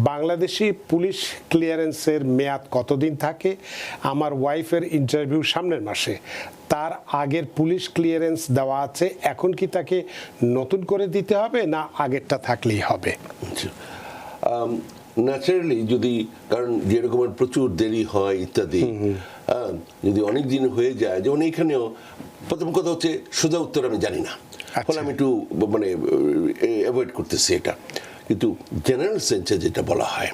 বাংলাদেশি পুলিশ ক্লিয়ারেন্সের মেয়াদ কতদিন থাকে? আমার ওয়াইফের ইন্টারভিউ সামনের মাসে, তার আগের পুলিশ ক্লিয়ারেন্স দেওয়া আছে, এখন কি তাকে নতুন করে দিতে হবে না আগেরটা থাকলেই হবে? ন্যাচারালি যদি, কারণ যেরকমের প্রচুর দেরি হয় ইত্যাদি, যদি অনেক দিন হয়ে যায়, যেমন এইখানেও প্রথম কথা হচ্ছে সোজা উত্তর আমি জানি না, ফলে আমি একটু মানে অ্যাভয়েড করতেছি এটা। কিন্তু জেনারেল সেন্সে যেটা বলা হয়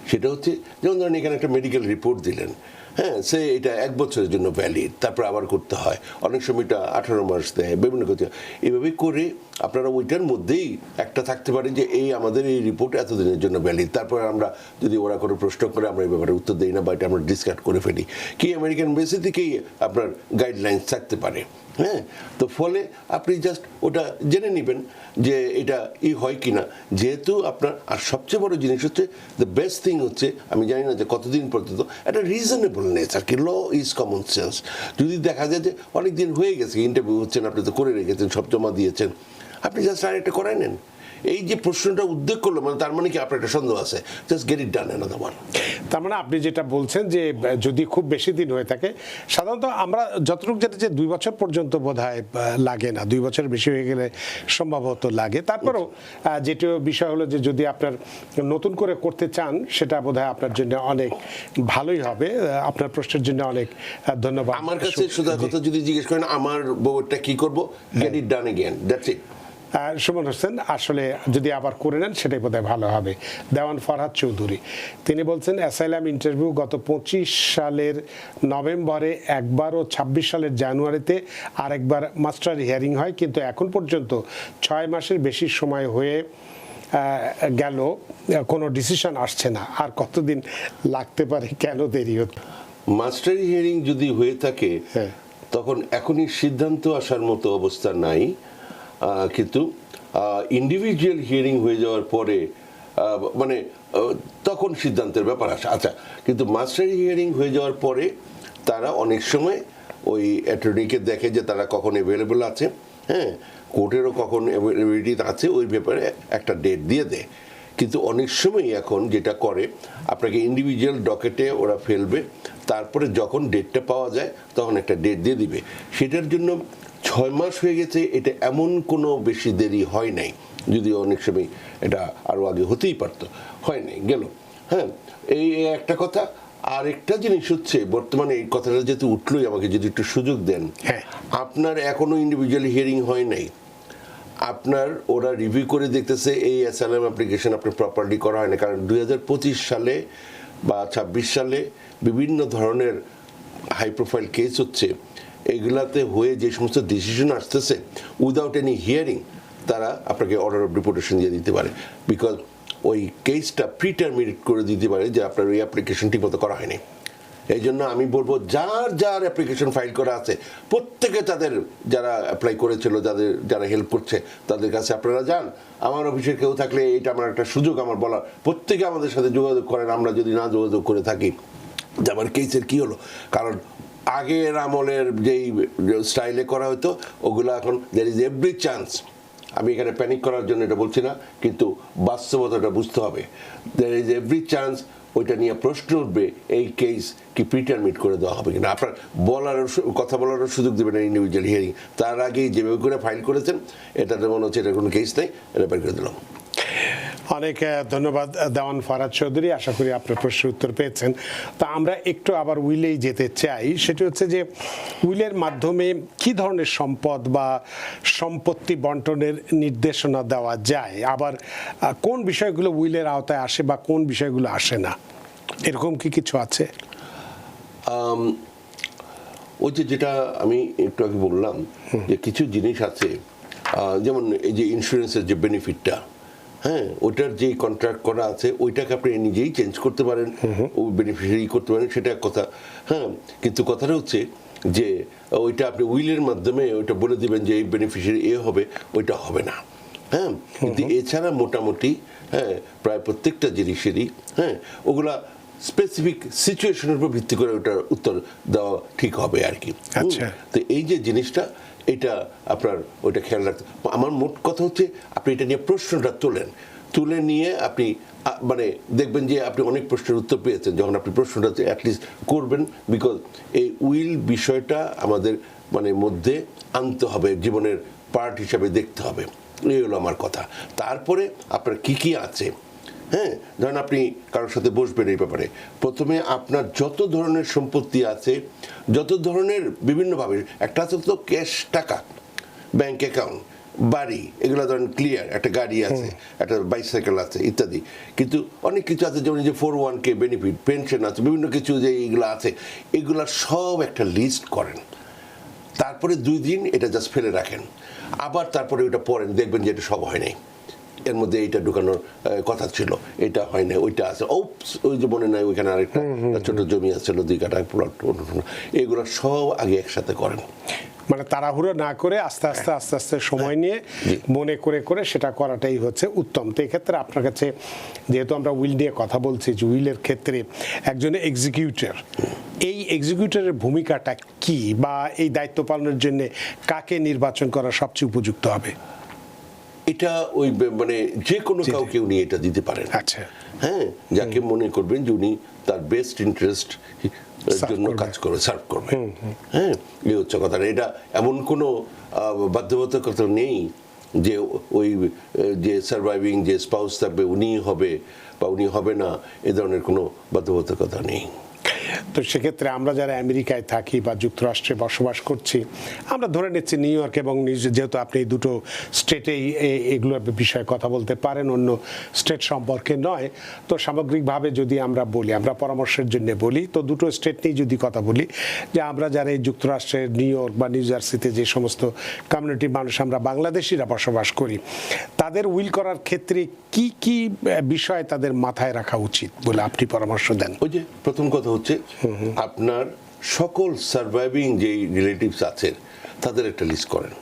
সেটা হচ্ছে, যেমন ধরেন এখানে একটা মেডিকেল রিপোর্ট দিলেন, হ্যাঁ, সে এটা 1 বছরের জন্য ভ্যালিড, তারপর আবার করতে হয়, অনেক সময় এটা 18 মাস দেয়, বিভিন্ন কিছু, এইভাবে করে আপনারা ওইটার মধ্যেই একটা থাকতে পারে যে এই আমাদের এই রিপোর্ট এতদিনের জন্য ভ্যালিড, তারপর আমরা যদি ওরা কোনো প্রশ্ন করে আমরা এই ব্যাপারে উত্তর দিই না বা এটা আমরা ডিসকার্ড করে ফেলি, কি আমেরিকান বেসে থেকেই আপনার গাইডলাইন্স থাকতে পারে। হ্যাঁ, তো ফলে আপনি জাস্ট ওটা জেনে নেবেন যে এটা হয় কিনা, যেহেতু আপনার। আর সবচেয়ে বড় জিনিস হচ্ছে, দ্য বেস্ট থিং হচ্ছে, আমি জানি না যে কতদিন পর্যন্ত, একটা রিজনেবলনেস আর কি, ল ইজ কমন সেন্স। যদি দেখা যায় যে অনেক দিন হয়ে গেছে, ইন্টারভিউ হচ্ছেন, আপনি তো করে রেখেছেন, সব জমা দিয়েছেন, আপনি জাস্ট আরেকটা করাই নেন। এই যে প্রশ্নটা উদ্বেগ করলো, মানে তার মানে কি আপনার একটা সন্দেহ আছে, just get it done another one. তার মানে আপনি যেটা বলছেন যে যদি খুব বেশি দিন হয়ে থাকে, সাধারণত আমরা যতটুকু যেটা যে 2 বছর পর্যন্ত বোধহয় লাগে না, 2 বছর বেশি হয়ে গেলে সম্ভবত লাগে। তারপরেও যেটা বিষয় হলো যে যদি আপনার নতুন করে করতে চান, সেটা বোধহয় আপনার জন্য অনেক ভালোই হবে। আপনার প্রশ্নের জন্য অনেক ধন্যবাদ। আমার কাছে সোজা কথা যদি জিজ্ঞেস করেন আমার বউটা কি করব, get it done again, that's it. Suman Hossain, আসলে যদি আবার করে নেন সেটাই বোধহয় ভালো হবে। দেওয়ান ফরহাদ চৌধুরী, তিনি বলছেন অ্যাসাইলাম ইন্টারভিউ গত 25 সালের নভেম্বরে একবার ও 26 সালের জানুয়ারিতে আরেকবার মাস্টার হিয়ারিং হয়, কিন্তু এখন পর্যন্ত 6 মাসের বেশি সময় হয়ে গেল, কোনো ডিসিশন আসছে না। আর কতদিন লাগতে পারে, কেন দেরি হচ্ছে? মাস্টার হিয়ারিং যদি হয়ে থাকে তখন এখনই সিদ্ধান্ত আসার মতো অবস্থা নাই, কিন্তু ইন্ডিভিজুয়াল হিয়ারিং হয়ে যাওয়ার পরে মানে তখন সিদ্ধান্তের ব্যাপার আসে। আচ্ছা, কিন্তু মাস্টার হিয়ারিং হয়ে যাওয়ার পরে তারা অনেক সময় ওই অ্যাটর্নিকে দেখে যে তারা কখন অ্যাভেলেবল আছে, হ্যাঁ, কোর্টেরও কখন অ্যাভেলেবিলিটি আছে, ওই ব্যাপারে একটা ডেট দিয়ে দেয়। কিন্তু অনেক সময় এখন যেটা করে, আপনাকে ইন্ডিভিজুয়াল ডকেটে ওরা ফেলবে, তারপরে যখন ডেটটা পাওয়া যায় তখন একটা ডেট দিয়ে দিবে। সেটার জন্য 6 মাস হয়ে গেছে, এটা এমন কোনো বেশি দেরি হয় নাই, যদিও অনেক সময় এটা আরও আগে হতেই পারতো, হয় নাই, গেল। হ্যাঁ, এই একটা কথা। আর একটা জিনিস হচ্ছে, বর্তমানে এই কথাটা যেহেতু উঠলোই, আমাকে যদি একটু সুযোগ দেন, আপনার এখনো ইন্ডিভিজুয়াল হিয়ারিং হয় নাই, আপনার ওরা রিভিউ করে দেখতেছে এই অ্যাসাইলাম অ্যাপ্লিকেশন আপনার প্রপারলি করা হয় না, কারণ 2025 সালে বা 26 সালে বিভিন্ন ধরনের হাই প্রোফাইল কেস হচ্ছে, এগুলাতে হয়ে যে সমস্ত ডিসিশন আসতেছে উইদাউট এনি হিয়ারিং, তারা আপনাকে অর্ডার অফ ডিপোর্টেশন দিয়ে দিতে পারে, বিকজ ওই কেসটা প্রিটারমিনেট করে দিতে পারে যে আপনার ওই অ্যাপ্লিকেশন ঠিকমতো করা হয়নি। এই জন্য আমি বলবো যার যার অ্যাপ্লিকেশন ফাইল করা আছে প্রত্যেকে তাদের যারা অ্যাপ্লাই করেছিল যারা হেল্প করছে তাদের কাছে আপনারা যান। আমার অফিসের কেউ থাকলে এটা আমার একটা সুযোগ আমার বলা, প্রত্যেকে আমাদের সাথে যোগাযোগ করেন। আমরা যদি না যোগাযোগ করে থাকি যে আমার কেসের কী হলো, কারণ আগের আমলের যেই স্টাইলে করা হতো ওগুলো এখন দ্যার ইজ এভরি চান্স, আমি এখানে প্যানিক করার জন্য এটা বলছি না, কিন্তু বাস্তবতাটা বুঝতে হবে। দ্যার ইজ এভরি চান্স ওইটা নিয়ে প্রশ্ন উঠবে, এই কেস কি প্রিটারমিট করে দেওয়া হবে কিনা, আপনার কথা বলারও সুযোগ দেবেন ইন্ডিভিজুয়াল হিয়ারিং। তার আগেই যেভাবে করে ফাইল করেছেন এটাতে মনে হচ্ছে এটা কোনো কেস নেই, এটা বের করে দিলাম। অনেক ধন্যবাদ দেওয়ান ফরহাদ চৌধুরী, আশা করি আপনার প্রশ্নের উত্তর পেয়েছেন। তো আমরা একটু আবার উইলেই যেতে চাই, সেটি হচ্ছে যে উইলের মাধ্যমে কি ধরনের সম্পদ বা সম্পত্তি বন্টনের নির্দেশনা দেওয়া যায়, আবার কোন বিষয়গুলো উইলের আওতায় আসে বা কোন বিষয়গুলো আসে না, এরকম কি কিছু আছে? ওই যেটা আমি একটু আগে বললাম যে কিছু জিনিস আছে, যেমন এই যে ইন্স্যুরেন্সের যে বেনিফিটটা, হ্যাঁ, ওইটার যে কন্ট্রাক্ট করা আছে ওইটাকে আপনি নিজেই চেঞ্জ করতে পারেন, ও বেনিফিশিয়ারি করতে পারেন, সেটা এক কথা। হ্যাঁ, কিন্তু কথাটা হচ্ছে যে ওইটা আপনি উইলের মাধ্যমে ওইটা বলে দিবেন যে এই বেনিফিশিয়ারি এ হবে, ওইটা হবে না। হ্যাঁ, কিন্তু এছাড়া মোটামুটি হ্যাঁ প্রায় প্রত্যেকটা জিনিসেরই হ্যাঁ ওগুলা স্পেসিফিক সিচুয়েশনের উপর ভিত্তি করে ওটার উত্তর দেওয়া ঠিক হবে আর কি। তো এই যে জিনিসটা এটা আপনার ওইটা খেয়াল রাখতে, আমার মোট কথা হচ্ছে আপনি এটা নিয়ে প্রশ্নটা তুলে নিয়ে আপনি মানে দেখবেন যে আপনি অনেক প্রশ্নের উত্তর পেয়েছেন যখন আপনি প্রশ্নটা অ্যাটলিস্ট করবেন, বিকজ এই উইল বিষয়টা আমাদের মানে মধ্যে আনতে হবে, জীবনের পার্ট হিসাবে দেখতে হবে, এই হলো আমার কথা। তারপরে আপনার কি কি আছে, হ্যাঁ, ধরেন আপনি কারোর সাথে বসবেন এই ব্যাপারে, প্রথমে আপনার যত ধরনের সম্পত্তি আছে, যত ধরনের বিভিন্নভাবে, একটা আছে তো ক্যাশ টাকা, ব্যাংক অ্যাকাউন্ট, বাড়ি, এগুলো ধরেন ক্লিয়ার, একটা গাড়ি আছে, একটা বাইসাইকেল আছে ইত্যাদি, কিন্তু অনেক কিছু আছে যেমন যে 401k বেনিফিট, পেনশন আছে, বিভিন্ন কিছু যে এইগুলো আছে, এগুলা সব একটা লিস্ট করেন। তারপরে 2 দিন এটা জাস্ট ফেলে রাখেন, আবার তারপরে ওইটা পড়েন, দেখবেন যে এটা সব হয় নাই, এর মধ্যে এইটা ঢুকানোর কথা ছিল, এটা হয় না, ওইটা আছে, ওই যে মনে নাই ওইখানে আরেকটা ছোট জমি আছে 2 কাঠা প্লট, এগুলো সব আগে একসাথে করেন। মানে তাড়াহুড়ো না করে আস্তে আস্তে সময় নিয়ে মনে করে সেটা করাটাই হচ্ছে উত্তম। তো এক্ষেত্রে আপনার কাছে যেহেতু আমরা উইল নিয়ে কথা বলছি, যে উইলের ক্ষেত্রে একজন এক্সিকিউটর, এই এক্সিকিউটরের ভূমিকাটা কি, বা এই দায়িত্ব পালনের জন্য কাকে নির্বাচন করা সবচেয়ে উপযুক্ত হবে? এটা ওই মানে যে কোনো কাউকে উনি এটা দিতে পারেন। আচ্ছা, হ্যাঁ, যাকে মনে করবেন যে উনি তার বেস্ট ইন্টারেস্ট জন্য কাজ করে সার্ভ করবে। হ্যাঁ, এই হচ্ছে কথা। এটা এমন কোনো বাধ্যবাধকতা নেই যে ওই যে সার্ভাইভিং যে স্পাউস থাকবে উনি হবে বা উনি হবে না, এ ধরনের কোনো বাধ্যবাধকতা নেই। তো সেক্ষেত্রে আমরা যারা আমেরিকায় থাকি বা যুক্তরাষ্ট্রে বসবাস করছি, আমরা ধরে নিচ্ছি নিউ ইয়র্ক এবং যেহেতু আপনি এই দুটো স্টেটেই এগুলোর বিষয়ে কথা বলতে পারেন, অন্য স্টেট সম্পর্কে নয়, তো সামগ্রিকভাবে যদি আমরা বলি, আমরা পরামর্শের জন্য বলি, তো দুটো স্টেট নিয়েই যদি কথা বলি, যে আমরা যারা এই যুক্তরাষ্ট্রের নিউ ইয়র্ক বা নিউ জার্সিতে যে সমস্ত কমিউনিটির মানুষ আমরা বাংলাদেশিরা বসবাস করি, তাদের উইল করার ক্ষেত্রে কি কি বিষয় তাদের মাথায় রাখা উচিত বলে আপনি পরামর্শ দেন? ওই যে প্রথম কথা হচ্ছে আপনার সকল সার্ভাইভিং যে রিলেটিভস আছে তাদের একটা লিস্ট করেন।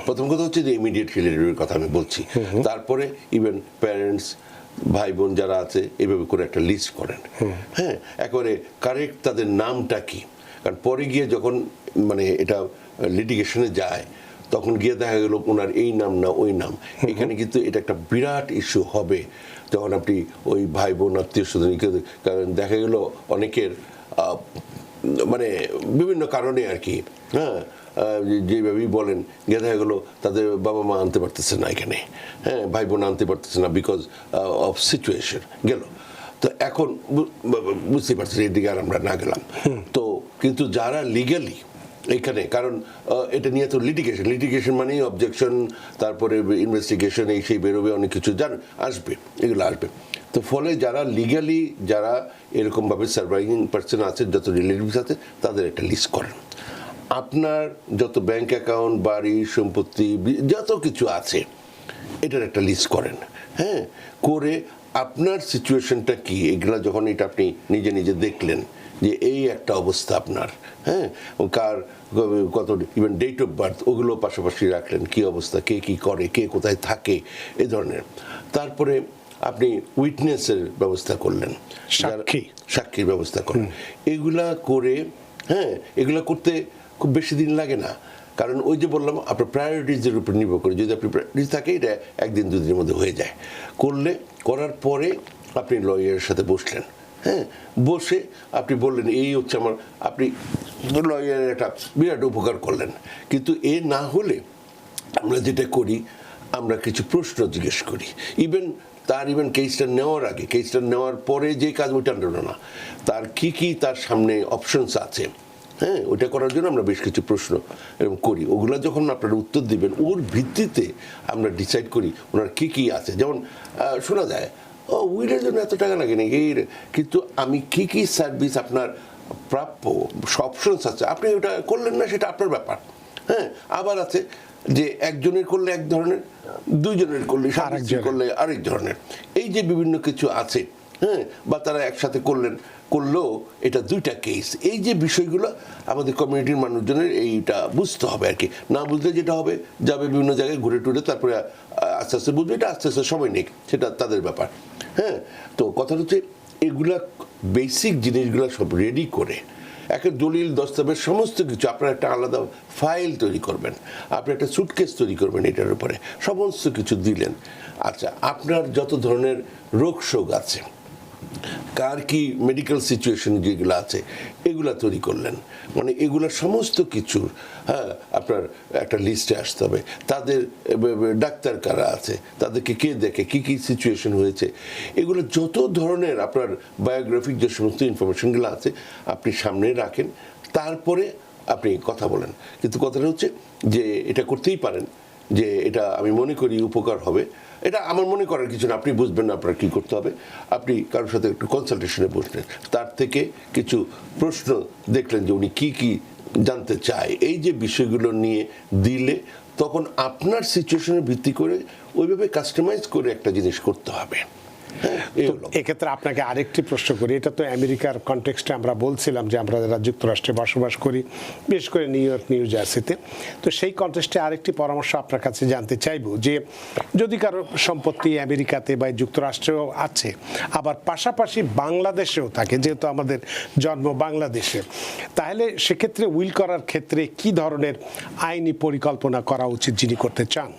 প্রথম কথা হচ্ছে যে ইমিডিয়েট রিলেটিভের কথা আমি বলছি, তারপরে ইভেন প্যারেন্টস, ভাই বোন যারা আছে, এইভাবে করে একটা লিস্ট করেন। হ্যাঁ, একেবারে কারেক্ট তাদের নামটা কি, কারণ পরে গিয়ে যখন মানে এটা লিটিগেশনে যায় তখন গিয়ে দেখা গেল ওনার এই নাম না ওই নাম, এখানে কিন্তু এটা একটা বিরাট ইস্যু হবে যখন আপনি ওই ভাই বোন আত্মীয় স্বজন, কারণ দেখা গেল অনেকের মানে বিভিন্ন কারণে আর কি, হ্যাঁ, যেভাবেই বলেন, গিয়ে দেখা গেলো তাদের বাবা মা আনতে পারতেছে না এখানে, হ্যাঁ, ভাই বোন আনতে পারতেছে না বিকজ অফ সিচুয়েশন গেল। তো এখন বুঝতেই পারছেন এদিকে আর আমরা না গেলাম। তো কিন্তু যারা লিগালি এইখানে, কারণ এটা নিয়ে তো লিটিগেশন মানেই অবজেকশন, তারপরে ইনভেস্টিগেশন, এই সেই বেরোবে, অনেক কিছু আসবে, এগুলো আসবে। তো ফলে যারা লিগালি যারা এরকমভাবে সার্ভাইভিং পার্সন আছে, যত রিলেটিভস আছে, তাদের একটা লিস্ট করেন। আপনার যত ব্যাংক অ্যাকাউন্ট, বাড়ি, সম্পত্তি, যত কিছু আছে, এটার একটা লিস্ট করেন। হ্যাঁ, করে আপনার সিচুয়েশনটা কি, এগুলা যখন এটা আপনি নিজে নিজে দেখলেন যে এই একটা অবস্থা আপনার, হ্যাঁ, কার কত ইভেন ডেট অফ বার্থ ওগুলো পাশাপাশি রাখলেন, কি অবস্থা, কে কি করে, কে কোথায় থাকে, এই ধরনের। তারপরে আপনি উইটনেসের ব্যবস্থা করলেন, সাক্ষীর ব্যবস্থা করলেন, এগুলা করে, হ্যাঁ, এগুলা করতে খুব বেশি দিন লাগে না। কারণ ওই যে বললাম আপনার প্রায়োরিটিজের উপর নির্ভর করে, যদি আপনি প্রায়োরিটিজ থাকে এটা একদিন দুদিনের মধ্যে হয়ে যায়। করার পরে আপনি লয়ারের সাথে বসলেন, হ্যাঁ, বসে আপনি বললেন এই হচ্ছে আমার, আপনি লয়ারের একটা বিরাট উপকার করলেন। কিন্তু এ না হলে আমরা যেটা করি, আমরা কিছু প্রশ্ন জিজ্ঞেস করি, ইভেন কেসটা নেওয়ার আগে, কেসটা নেওয়ার পরে যে কাজ ওইটা না, তার কি তার সামনে অপশনস আছে, হ্যাঁ, ওইটা করার জন্য আমরা বেশ কিছু প্রশ্ন এরকম করি। ওগুলা যখন আপনারা উত্তর দিবেন, ওর ভিত্তিতে আমরা ডিসাইড করি ওনার কি আছে। যেমন শোনা যায় উইলের জন্য এত টাকা লাগে নাকি, কিন্তু আমি কি সার্ভিস আপনার প্রাপ্য অপশনস আছে, আপনি ওটা করলেন না সেটা আপনার ব্যাপার, হ্যাঁ। আবার আছে যে একজনের করলে এক ধরনের, দুইজনের করলে করলে আরেক ধরনের, এই যে বিভিন্ন কিছু আছে, হ্যাঁ, বা তারা একসাথে করলেও এটা দুইটা কেস। এই যে বিষয়গুলো আমাদের কমিউনিটির মানুষজনের এইটা বুঝতে হবে আর কি। না বুঝলে যেটা হবে, যাবে বিভিন্ন জায়গায় ঘুরে টুরে, তারপরে আস্তে আস্তে বুঝবে, এটা আস্তে আস্তে সময় নেই, সেটা তাদের ব্যাপার, হ্যাঁ। তো কথা হচ্ছে এগুলা বেসিক জিনিসগুলো সব রেডি করে একটা দলিল দস্তাবেজ সমস্ত কিছু, আপনার একটা আলাদা ফাইল তৈরি করবেন, আপনি একটা সুটকেস তৈরি করবেন, এটার উপরে সমস্ত কিছু দিলেন। আচ্ছা, আপনার যত ধরনের রোগ শোক আছে, কার কি মেডিকেল সিচুয়েশন যেগুলো আছে, এগুলা তৈরি করলেন, মানে এগুলা সমস্ত কিছুর, হ্যাঁ, আপনার একটা লিস্টে আসতে হবে। তাদের ডাক্তার কারা আছে, তাদেরকে কে দেখে, কি সিচুয়েশন হয়েছে, এগুলো যত ধরনের আপনার বায়োগ্রাফিক যে সমস্ত ইনফরমেশনগুলো আছে আপনি সামনে রাখেন, তারপরে আপনি কথা বলেন। কিন্তু কথাটা হচ্ছে যে এটা করতেই পারেন, যে এটা আমি মনে করি উপকার হবে, এটা আমার মনে করার কিছু না, আপনি বুঝবেন না আপনার কি করতে হবে। আপনি কারোর সাথে একটু কনসালটেশনে বসলেন, তার থেকে কিছু প্রশ্ন দেখলেন যে উনি কি জানতে চায়, এই যে বিষয়গুলো নিয়ে দিলে তখন আপনার সিচুয়েশনের ভিত্তি করে ওইভাবে কাস্টমাইজ করে একটা জিনিস করতে হবে। এক্ষেত্রে আপনাকে আরেকটি প্রশ্ন করি, এটা তো আমেরিকার কনটেক্সটে আমরা বলছিলাম যে আমরা যারা যুক্তরাষ্ট্রে বসবাস করি, বিশেষ করে নিউ ইয়র্ক, নিউ জার্সিতে, তো সেই কনটেক্সটে আরেকটি পরামর্শ আপনার কাছে জানতে চাইবো যে যদি কারো সম্পত্তি আমেরিকাতে বা যুক্তরাষ্ট্রেও আছে, আবার পাশাপাশি বাংলাদেশেও থাকে, যেহেতু আমাদের জন্ম বাংলাদেশে, তাহলে সেক্ষেত্রে উইল করার ক্ষেত্রে কি ধরনের আইনি পরিকল্পনা করা উচিত যিনি করতে চান?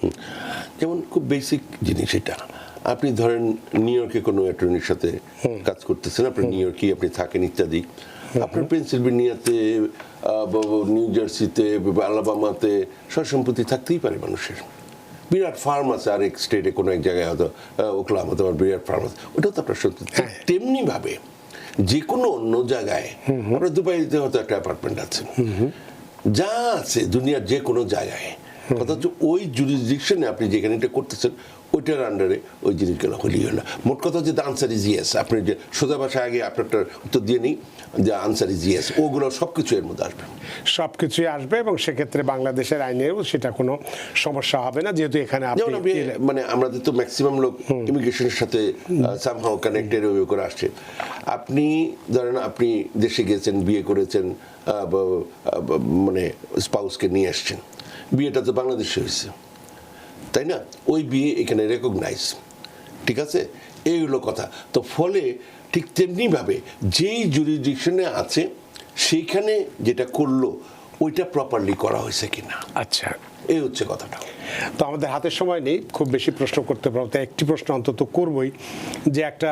যেমন খুব বেসিক জিনিস এটা, আপনি ধরেন নিউ ইয়র্কে কোনো অ্যাটর্নির সাথে কাজ করতেছেন, আপনি নিউ ইয়র্কে আপনি থাকেন ইত্যাদি, আপনার পেনসিলভেনিয়াতে, নিউ জার্সিতে, আলাবামাতে সম্পত্তি থাকতেই পারে মানুষের, বিরাট ফার্ম আছে আরেক স্টেটে কোনো এক জায়গায়, হয়তো ওকলাহোমাতে আমার বিরাট ফার্ম আছে, ওটাও তো আপনার সম্পত্তি। তেমনি ভাবে যে কোনো অন্য জায়গায়, আপনার দুবাইতে হয়তো একটা অ্যাপার্টমেন্ট আছে, যা আছে দুনিয়ার যে কোনো জায়গায়, কথা হচ্ছে ওই জুরিসডিকশনে আপনি যেখানে এটা করতেছেন ওইটার আন্ডারে ওই জিনিসগুলো হলেই হলো। মোট কথা হচ্ছে দ্য আনসার ইজ ইয়েস। আপনি যে সোজা ভাষায় আগে আপনারটা উত্তর দিয়ে নিই, দ্য আনসার ইজ ইয়েস, ওগুলো সব কিছু এর মধ্যে আসবে, সব কিছুই আসবে, এবং সেক্ষেত্রে বাংলাদেশের আইনেও সেটা কোনো সমস্যা হবে না, যেহেতু এখানে মানে আমাদের তো ম্যাক্সিমাম লোক ইমিগ্রেশনের সাথে সামহাও কানেক্টেড করে আসছে। আপনি ধরেন আপনি দেশে গিয়েছেন, বিয়ে করেছেন, মানে স্পাউসকে নিয়ে আসছেন, বিয়েটা তো বাংলাদেশে হয়েছে, তাই না? ওই বিয়ে এখানে রেকগনাইজ, ঠিক আছে, এই হলো কথা। তো ফলে ঠিক তেমনিভাবে যেই জুরিসডিকশনে আছে সেইখানে যেটা করলো ওইটা প্রপারলি করা হয়েছে কিনা, আচ্ছা, এই হচ্ছে কথাটা। তো আমাদের হাতে সময় নেই খুব বেশি প্রশ্ন করতে পারবো, তো একটি প্রশ্ন অন্তত করবই, যে একটা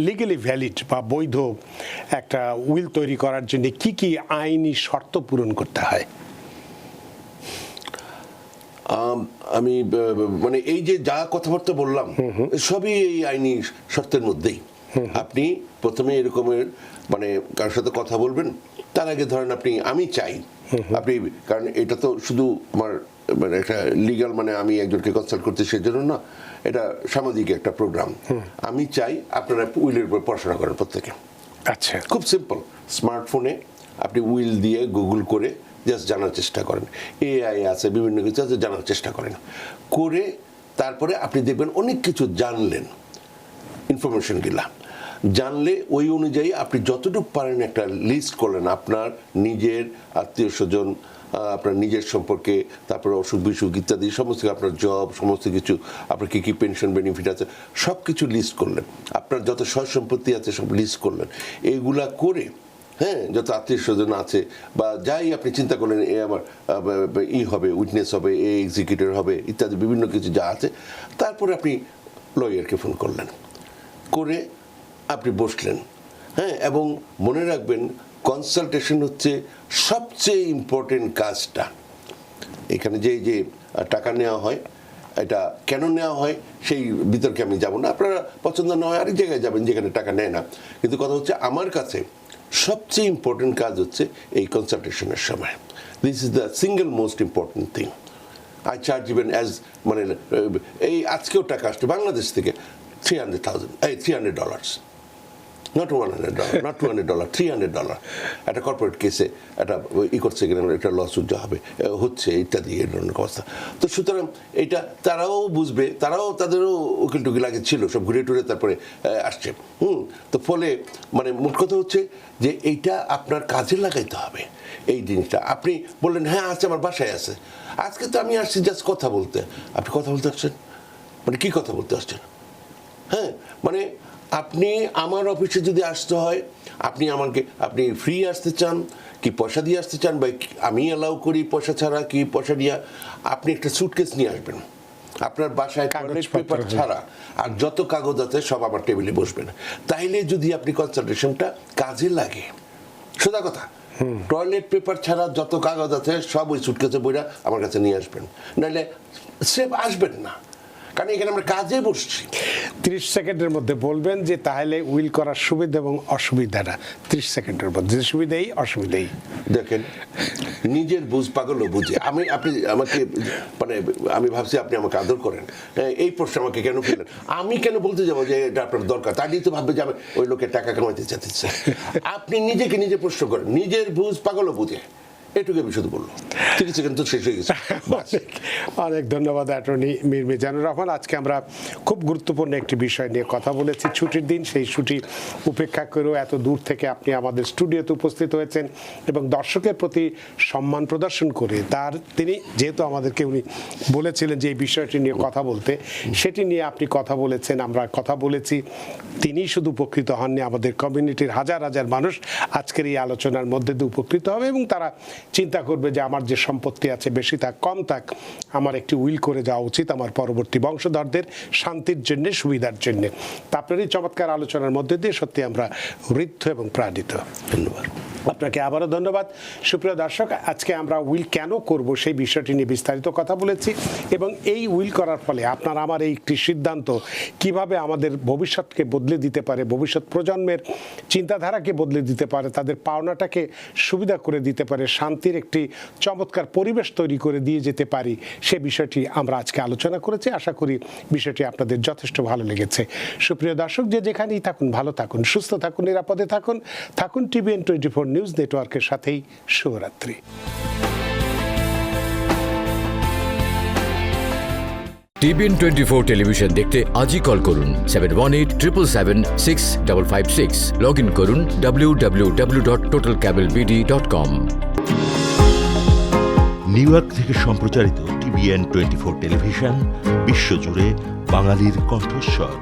লিগালি ভ্যালিড বা বৈধ একটা উইল তৈরি করার জন্য কি আইনি শর্ত পূরণ করতে হয়? আমি মানে এই যে যা কথাবার্তা বললাম সবই এই আইনি শর্তের মধ্যেই। আপনি প্রথমে এরকমের মানে কারোর সাথে কথা বলবেন, তার আগে ধরেন আমি চাই আপনি, কারণ এটা তো শুধু আমার মানে একটা লিগাল, মানে আমি একজনকে কনসাল্ট করতে সেজন্য না, এটা সামাজিক একটা প্রোগ্রাম। আমি চাই আপনারা উইলের উপর পড়াশোনা করেন প্রত্যেকে। আচ্ছা, খুব সিম্পল, স্মার্টফোনে আপনি উইল দিয়ে গুগল করে জাস্ট জানার চেষ্টা করেন, এআই আছে, বিভিন্ন কিছু আছে, জানার চেষ্টা করেন, করে তারপরে আপনি দেখবেন অনেক কিছু জানলেন, ইনফরমেশন গেলা জানলে ওই অনুযায়ী আপনি যতটুকু পারেন একটা লিস্ট করলেন আপনার নিজের আত্মীয় স্বজন, আপনার নিজের সম্পর্কে, তারপরে অসুখ বিসুখ ইত্যাদি সমস্ত, আপনার জব, সমস্ত কিছু, আপনার কী কী পেনশন বেনিফিট আছে সব কিছু লিস্ট করলেন, আপনার যত সয় সম্পত্তি আছে সব লিস্ট করলেন। এইগুলা করে হ্যাঁ, যত আত্মীয় স্বজন আছে বা যাই আপনি চিন্তা করলেন এ আমার হবে, উইটনেস হবে, এ এক্সিকিউটিভ হবে ইত্যাদি বিভিন্ন কিছু যা আছে, তারপরে আপনি লয়ারকে ফোন করলেন, করে আপনি বসলেন। হ্যাঁ, এবং মনে রাখবেন কনসালটেশন হচ্ছে সবচেয়ে ইম্পর্টেন্ট কাজটা। এখানে যে টাকা নেওয়া হয়, এটা কেন নেওয়া হয় সেই বিতর্কে আমি যাব না, আপনারা পছন্দ না হয় আরেক জায়গায় যাবেন যেখানে টাকা নেয় না। কিন্তু কথা হচ্ছে আমার কাছে সবচেয়ে ইম্পর্টেন্ট কাজ হচ্ছে এই কনসালটেশনের সময়। This is the single most important thing. I charge even as, মানে এই আজকেও টাকা আসছে বাংলাদেশ থেকে $300, not $100, not $200, $300 একটা কর্পোরেট কেসে একটা করছে কিনা একটা লসুট যা হবে হচ্ছে ইত্যাদি এই ধরনের অবস্থা। তো সুতরাং এটা তারাও বুঝবে, তারাও তাদেরও উকিল টুকিল আগে ছিল, সব ঘুরে টুরে তারপরে আসছে। তো ফলে মানে মোট কথা হচ্ছে যে এইটা আপনার কাজে লাগাইতে হবে এই জিনিসটা। আপনি বললেন হ্যাঁ আচ্ছা আমার বাসায় আছে, আজকে তো আমি আসছি জাস্ট কথা বলতে। আপনি কথা বলতে আসছেন, মানে কি কথা বলতে আসছেন? হ্যাঁ, মানে আপনি আমার অফিসে যদি আসতে হয়, আপনি ফ্রি আসতে চান কি পয়সা দিয়ে আসতে চান, বা আমি অ্যালাউ করি পয়সা ছাড়া কি পয়সা নিয়ে, আপনি একটা সুটকেস নিয়ে আসবেন, আপনার বাসায় কাগজ পেপার ছাড়া আর যত কাগজ আছে সব আমার টেবিলে বসবেন। তাইলে যদি আপনি কনসালটেশনটা কাজে লাগে, সোজা কথা, টয়লেট পেপার ছাড়া যত কাগজ আছে সব ওই সুটকেসে বইরা আমার কাছে নিয়ে আসবেন, নাহলে সেভ আসবেন না, কারণ এখানে আমরা কাজে বসছি। 30 সেকেন্ডের মধ্যে বলবেন যে তাহলে উইল করার সুবিধা এবং অসুবিধাটা 30 সেকেন্ডের মধ্যে, সুবিধাই অসুবিধাই। দেখেন, নিজের বুঝ পাগলও বুঝে। আপনি আমাকে মানে আমি ভাবছি আপনি আমাকে আদর করেন, এই প্রশ্ন আমাকে কেন করলেন? আমি কেন বলতে যাবো যে এটা আপনার দরকার? তাই তো ভাববে যে আমি ওই লোকের টাকা কামাইতে চাচ্ছি। আপনি নিজেকে নিজে প্রশ্ন করেন, নিজের বুঝ পাগলও বুঝে, এটুকু আমি শুধু বললাম। 30 সেকেন্ড তো শেষ হয়ে গেছে। অনেক ধন্যবাদ অ্যাটর্নি মীর মিজানুর রহমান। আজকে আমরা খুব গুরুত্বপূর্ণ একটি বিষয় নিয়ে কথা বলেছি। ছুটির দিন, সেই ছুটি উপেক্ষা করেও এত দূর থেকে আপনি আমাদের স্টুডিওতে উপস্থিত হয়েছেন এবং দর্শকের প্রতি সম্মান প্রদর্শন করে তিনি যেহেতু আমাদেরকে উনি বলেছিলেন যে এই বিষয়টি নিয়ে কথা বলতে, সেটি নিয়ে আপনি কথা বলেছেন, আমরা কথা বলেছি। তিনি শুধু উপকৃত হননি, আমাদের কমিউনিটির হাজার হাজার মানুষ আজকের এই আলোচনার মধ্যে দিয়ে উপকৃত হবে এবং তারা চিন্তা করবে যে আমার যে সম্পত্তি আছে বেশি থাক কম থাক, আমার একটি উইল করে যাওয়া উচিত আমার পরবর্তী বংশধরদের শান্তির জন্য, সুবিধার জন্য। তা আপনার এই চমৎকার আলোচনার মধ্যে দিয়ে সত্যি আমরা ঋদ্ধ এবং প্রাণিত। ধন্যবাদ আপনাকে আবারও ধন্যবাদ। সুপ্রিয় দর্শক, আজকে আমরা উইল কেন করব সেই বিষয়টি নিয়ে বিস্তারিত কথা বলেছি এবং এই উইল করার ফলে আপনার আমার এই একটি সিদ্ধান্ত কিভাবে আমাদের ভবিষ্যৎকে বদলে দিতে পারে, ভবিষ্যৎ প্রজন্মের চিন্তাধারাকে বদলে দিতে পারে, তাদের পাওনাটাকে সুবিধা করে দিতে পারে, শান্তির একটি চমৎকার পরিবেশ তৈরি করে দিয়ে যেতে পারি, সে বিষয়টি আমরা আজকে আলোচনা করেছি। আশা করি বিষয়টি আপনাদের যথেষ্ট ভালো লেগেছে। সুপ্রিয় দর্শক, যে যেখানেই থাকুন ভালো থাকুন, সুস্থ থাকুন, নিরাপদে থাকুন। TVN 24 নিউজ নেটওয়ার্কের সাথেই শুভরাত্রি। TVN 24 টেলিভিশন দেখতে আজই কল করুন 7187776556। লগ ইন করুন www.totalcablebd.com। নিউ ইয়র্ক থেকে সম্প্রচারিত TVN 24 টেলিভিশন বিশ্বজুড়ে বাঙালির কণ্ঠস্বর।